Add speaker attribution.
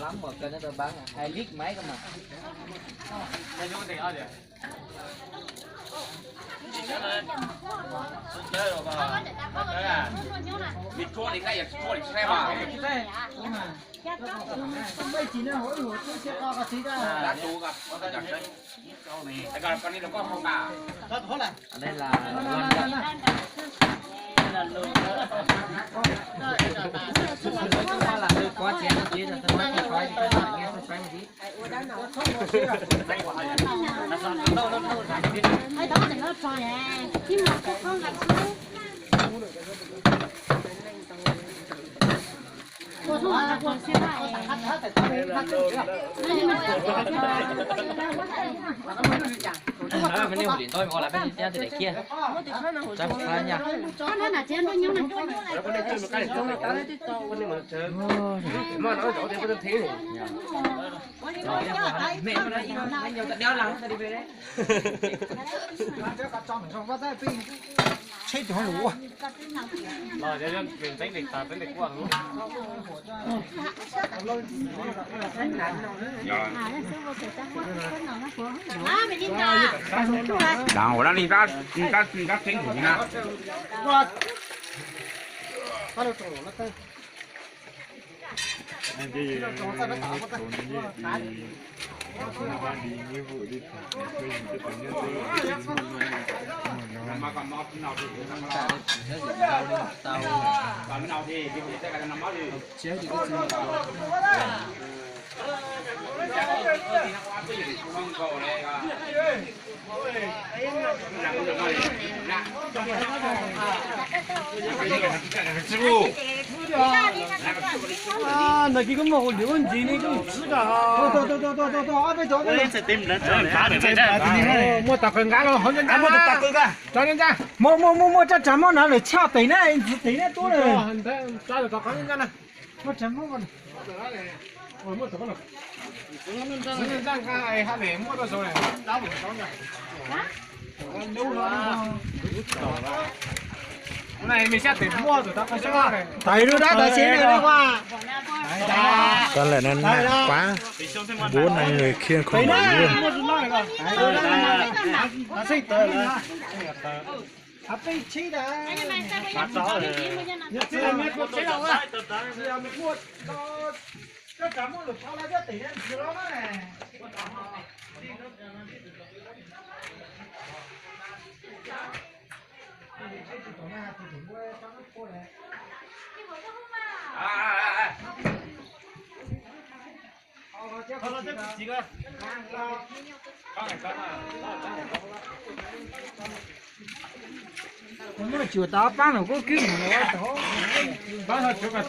Speaker 1: lắm mà kênh nó bán 2 lít mấy cơ mà.
Speaker 2: Đây vô tiền gì?
Speaker 3: Vịt chua thì cái chua thì xe vào.
Speaker 4: bây chỉ là hỏi một cái xe to cái gì đó.
Speaker 3: Đã chú gặp, có cái đấy. Cái con này nó có không cả.
Speaker 1: Đây là có chén một tí rồi tôi nói xoay nghe tôi xoay một tí.
Speaker 5: Ai đó thì nó xoay nè, chứ mà con gặp cô thu là cô xe lại.
Speaker 1: Mình đi một điện thôi, gọi là bên kia thì để kia. Chắc phải nha.
Speaker 5: Con nó là trên nó nhúng này.
Speaker 2: Mà nó chỗ thì có thế này.
Speaker 1: Mẹ nó nói nhiều tận đeo lắm, ta đi về đấy.
Speaker 4: chết thì không đủ.
Speaker 2: Rồi cho mình tính lịch tính lịch quảng luôn.
Speaker 3: Đào đang đi ra tính của nha. Mà còn mót nào thì còn nào thì sẽ cái nằm mót đi.
Speaker 1: Chế thì cái gì
Speaker 4: À, nó cái màu lớn gì này cũng吃的哈。对，别走，别走。我打根干了，好人家。我打根干，找人家。我这怎么拿来掐对呢？对呢多了。抓着找人家呢。我怎么个？我怎么了？人家看哎，还来摸到手嘞，打不着呢。溜了。này mình sẽ tìm mua rồi ta phải cho thấy rồi đó ta xin này qua
Speaker 6: có lẽ nên quá bố này người kia không nổi luôn
Speaker 4: nó chịu tao bán nó có kiếm nó đó bán nó chịu cả